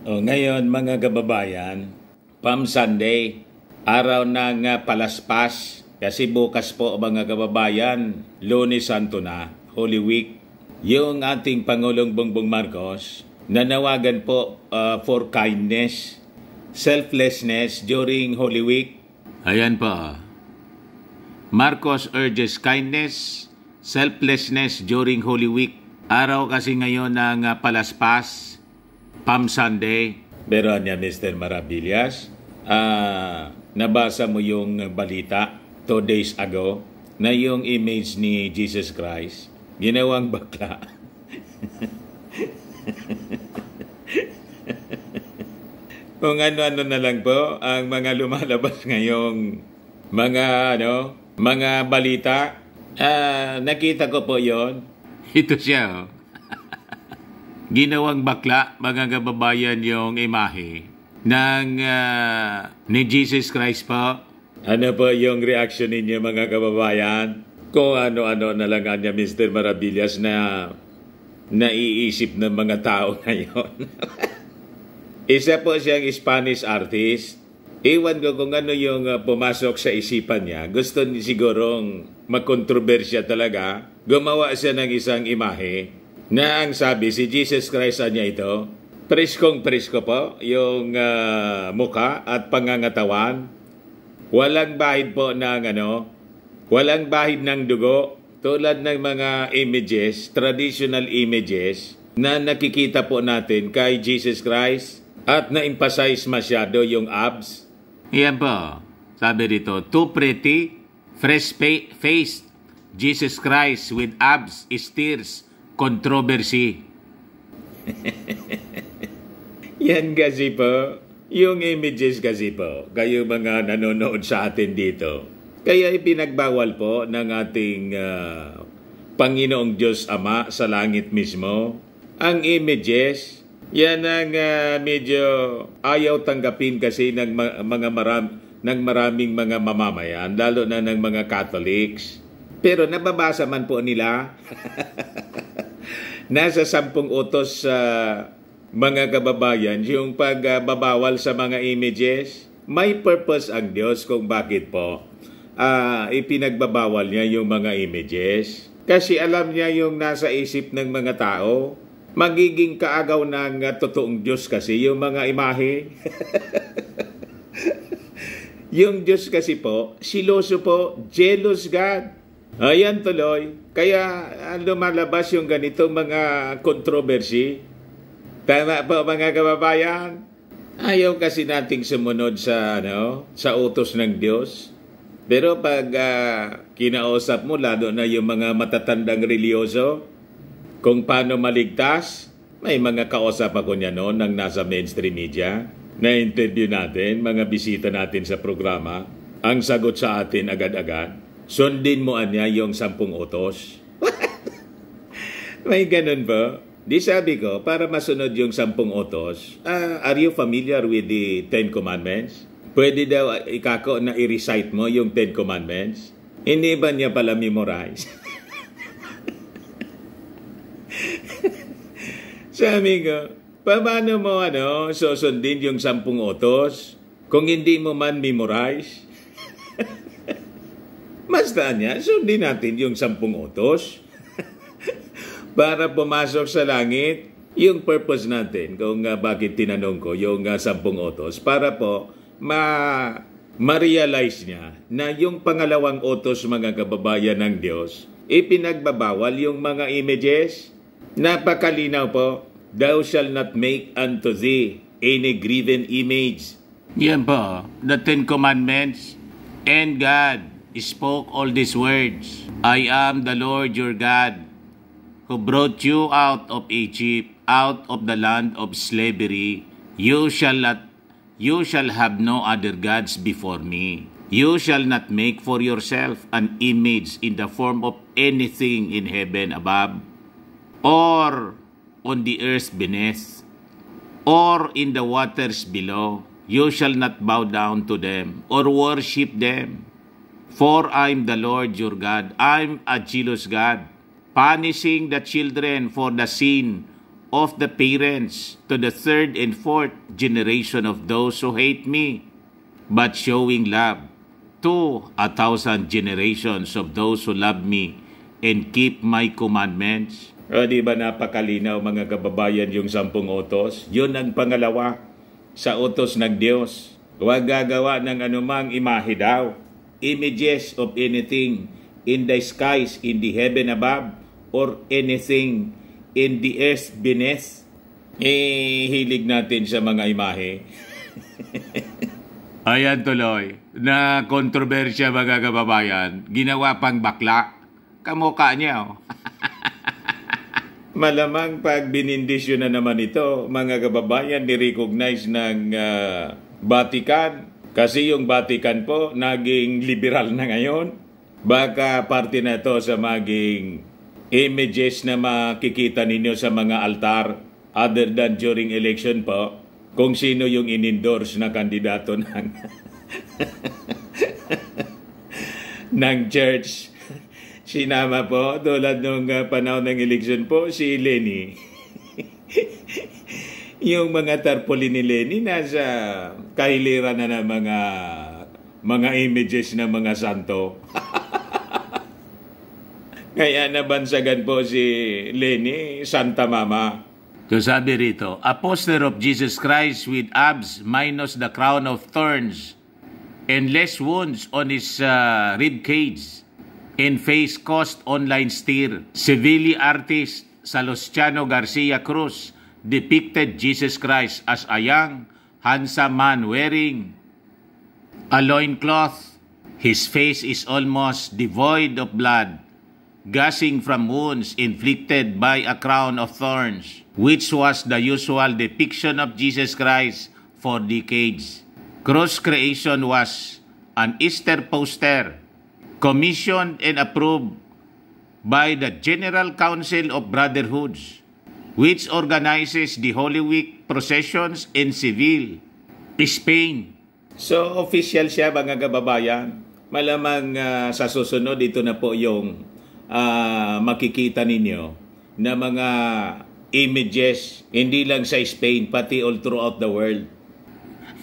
O ngayon mga kababayan, Palm Sunday, araw ng palaspas. Kasi bukas po mga kababayan, Lunes Santo na, Holy Week. Yung ating Pangulong Bongbong Marcos, nanawagan po for kindness, selflessness during Holy Week. Ayan po. Marcos urges kindness, selflessness during Holy Week. Araw kasi ngayon ng palaspas, Palm Sunday. Pero niya Mr. Maravillas, nabasa mo yung balita 2 days ago na yung image ni Jesus Christ, ginawang bakla. Kung ano-ano na lang po ang mga lumalabas ngayong mga balita. Nakita ko po yon. Ito siya, oh. Ginawang bakla, mga kababayan, yung imahe ng ni Jesus Christ po. Ano po yung reaction ninyo mga kababayan? Kung ano-ano na lang niya Mr. Maravillas na naiisip ng mga tao ngayon. Isa po siyang Spanish artist. Iwan ko kung ano yung pumasok sa isipan niya. Gusto niya sigurong magkontrobersya talaga. Gumawa siya ng isang imahe na ang sabi, si Jesus Christ niya ito, preskong-presko po yung mukha at pangangatawan. Walang bahid po ng walang bahid ng dugo, tulad ng mga images, traditional images na nakikita po natin kay Jesus Christ at na-emphasize masyado yung abs. Yan po, sabi dito, too pretty, fresh-faced Jesus Christ with abs stirs controversy. Yan kasi po, yung images kasi po, kayo mga nanonood sa atin dito. Kaya ipinagbawal po ng ating Panginoong Diyos Ama sa langit mismo. Ang images, yan ang medyo ayaw tanggapin kasi ng maraming mga mamamayan, lalo na ng mga Catholics. Pero nababasa man po nila. Nasa 10 utos sa mga kababayan yung pagbabawal sa mga images. May purpose ang Diyos kung bakit po ipinagbabawal niya yung mga images. Kasi alam niya yung nasa isip ng mga tao. Magiging kaagaw ng totoong Diyos kasi yung mga imahe. Yung Diyos kasi po, siloso po, jealous God. Ayan tuloy. Kaya lumalabas yung ganitong mga controversy. Tama po mga kababayan. Ayaw kasi nating sumunod sa utos ng Diyos. Pero pag kinausap mo, lalo na yung mga matatandang religyoso, kung paano maligtas, may mga kausap ako niya noon nang nasa mainstream media. Na-interview natin, mga bisita natin sa programa. Ang sagot sa atin agad-agad, sundin mo niya yung 10 utos. May ganun po. Di sabi ko, para masunod yung 10 utos, are you familiar with the 10 Commandments? Pwede daw ikako na i-recite mo yung 10 Commandments? Hindi ba niya pala memorize? Sabi ko, paano mo susundin yung 10 utos kung hindi mo man memorize? Basta niya, sundin natin yung 10 utos para pumasok sa langit. Yung purpose natin, kung bakit tinanong ko yung 10 utos, para po ma-realize niya na yung pangalawang utos, mga kababayan ng Diyos, ipinagbabawal yung mga images. Napakalinaw po, thou shall not make unto thee any graven image. Yan po, the 10 Commandments. And God spoke all these words. I am the Lord your God, who brought you out of Egypt, out of the land of slavery. You shall have no other gods before me. You shall not make for yourself an image in the form of anything in heaven above, or on the earth beneath, or in the waters below. You shall not bow down to them or worship them. For I'm the Lord your God. I'm a jealous God, punishing the children for the sin of the parents to the third and fourth generation of those who hate me, but showing love to 1,000 generations of those who love me and keep my commandments. O di ba napakalinaw mga kababayan yung 10 utos? Yun ang pangalawa sa utos ng Diyos. Huwag gagawa ng anumang imahe daw. Images of anything in the skies, in the heaven above, or anything in the earth beneath. Hilig natin sa mga imahe. Ayan tuloy, na kontrobersya mga kababayan, ginawa pang bakla. Kamukha niya, oh. Malamang pag binindisyon na naman ito, mga kababayan, ni-recognize ng Vatican. Kasi yung Vatican po, naging liberal na ngayon. Baka parte na ito sa maging images na makikita ninyo sa mga altar other than during election po, kung sino yung in-endorse na kandidato ng ng church. Sinama po, tulad nung panahon ng election po, si Lenny. Yung mga tarpaulin ni Lenny nasa kahiliran na ng mga images ng mga santo. Kaya nabansagan po si Lenny, Santa Mama. So sabi rito, a poster of Jesus Christ with abs minus the crown of thorns and less wounds on his rib cage and face caused online stir. Seville artist Salustiano Garcia Cruz depicted Jesus Christ as a young, handsome man wearing a loincloth. His face is almost devoid of blood, gushing from wounds inflicted by a crown of thorns, which was the usual depiction of Jesus Christ for decades. Cross creation was an Easter poster commissioned and approved by the General Council of Brotherhoods, which organizes the Holy Week processions in Seville, Spain. So, official siya mga kababayan. Malamang sa susunod, ito na po yung makikita ninyo na mga images, hindi lang sa Spain, pati all throughout the world.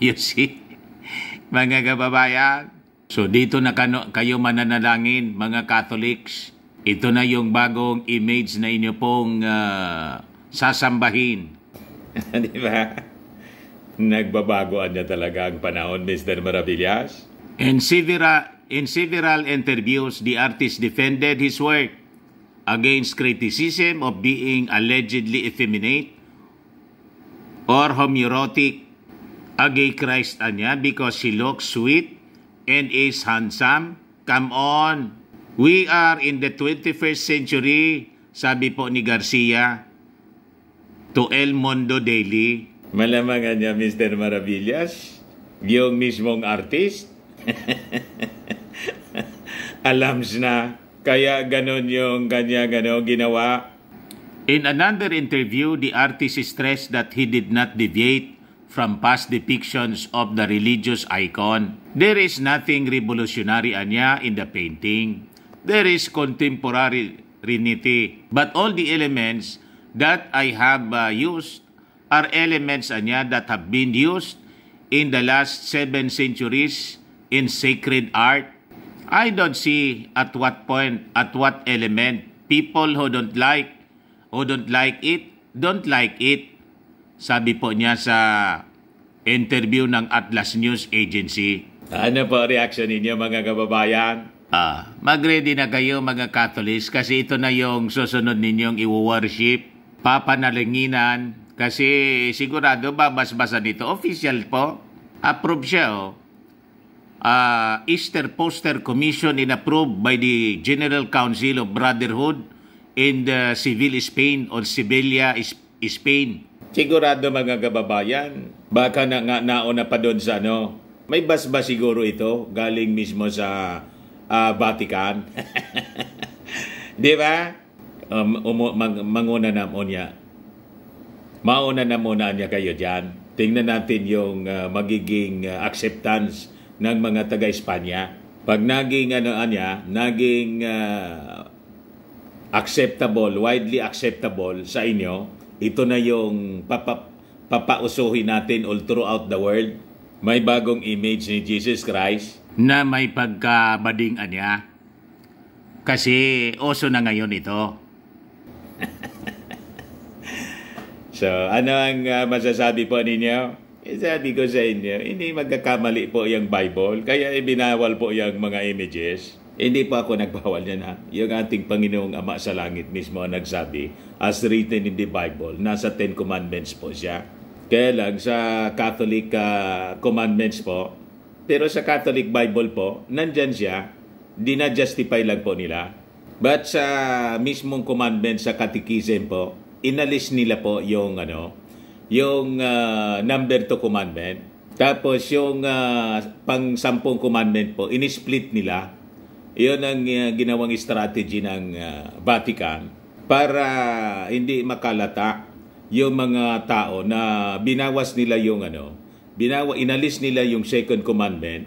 You see, mga kababayan. So dito na kayo mananalangin, mga Catholics. Ito na yung bagong image na inyo pong sasambahin. Di ba? Nagbabagoan niya talaga ang panahon, Mr. Maravillas. In several interviews, the artist defended his work against criticism of being allegedly effeminate or homoerotic. A gay Christ anya because he looks sweet and is handsome. Come on. We are in the 21st century, sabi po ni Garcia to El Mundo Daily. Malamangan niya, Mr. Maravillas, yung mismong artist. Alams na. Kaya ganon yung kanya ginawa. In another interview, the artist stressed that he did not deviate from past depictions of the religious icon. There is nothing revolutionary anya in the painting. There is contemporaneity. But all the elements that I have used are elements anya that have been used in the last 7 centuries in sacred art. I don't see at what point, at what element, people who don't like it, don't like it. Sabi po niya sa interview ng Atlas News Agency. Ano po reaction ninyo mga kababayan? Mag-ready na kayo mga Catholics kasi ito na yung susunod ninyong i-worship, papanalinginan, kasi sigurado babas-basa nito. Official po, approve siya Easter Poster Commission and approved by the General Council of Brotherhood in the Seville, Spain or Sevilla, Spain. Sigurado mga kababayan, baka nauna pa doon sa may basba siguro ito, galing mismo sa Vatican. Di ba? Mauna na muna niya kayo dyan. Tingnan natin yung magiging acceptance ng mga taga-Espanya. Pag naging acceptable, widely acceptable sa inyo, ito na yung papausuhin natin all throughout the world. May bagong image ni Jesus Christ na may pagkabading niya. Kasi oso na ngayon ito. So, ano ang masasabi po ninyo? Sabi ko sa inyo, hindi magkakamali po yung Bible, kaya ibinawal po yung mga images. Hindi po ako nagbawal yan, ha. Yung ating Panginoong Ama sa Langit mismo ang nagsabi, as written in the Bible, nasa 10 Commandments po siya. Kaya lang sa Catholic Commandments po, pero sa Catholic Bible po, nandyan siya, dinajustify lang po nila. But sa mismong commandment sa Catechism po, inalis nila po yung yung number 2 commandment. Tapos yung pang-10 commandment po, in-split nila. Iyon ang ginawang strategy ng Vatican para hindi makalata yung mga tao na binawas nila yung inalis nila yung 2nd commandment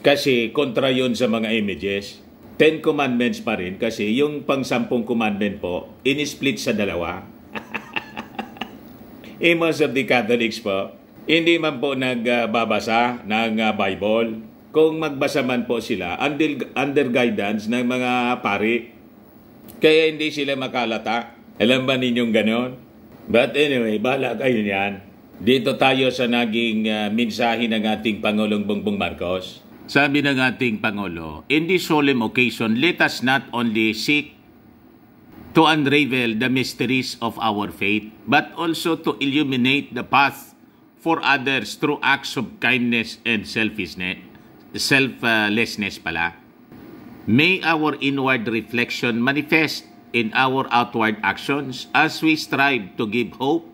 kasi kontra yon sa mga images. 10 commandments pa rin kasi yung pang-10 commandment po, in-split sa dalawa. Most of the Catholics po, hindi man po nagbabasa ng Bible. Kung magbasa man po sila, under guidance ng mga pari. Kaya hindi sila makalata. Alam ba ninyong ganon? But anyway, bahala kayo niyan. Dito tayo sa naging mensahe ng ating Pangulong Bongbong Marcos. Sabi ng ating Pangulo, in this solemn occasion, let us not only seek to unravel the mysteries of our faith, but also to illuminate the path for others through acts of kindness and selflessness pala. May our inward reflection manifest in our outward actions as we strive to give hope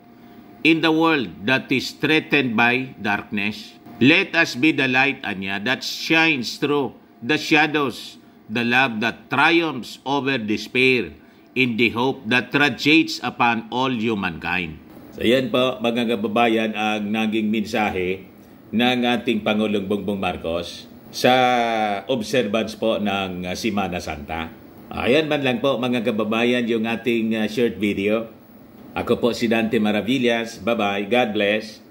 in the world that is threatened by darkness. Let us be the light, Anya, that shines through the shadows, the love that triumphs over despair, in the hope that radiates upon all humankind. So yan po, mga kababayan, ang naging mensahe ng ating Pangulong Bongbong Marcos sa observance po ng Semana Santa. Ayan man lang po, mga kababayan, yung ating short video. Ako po si Dante Maravillas. Bye-bye. God bless.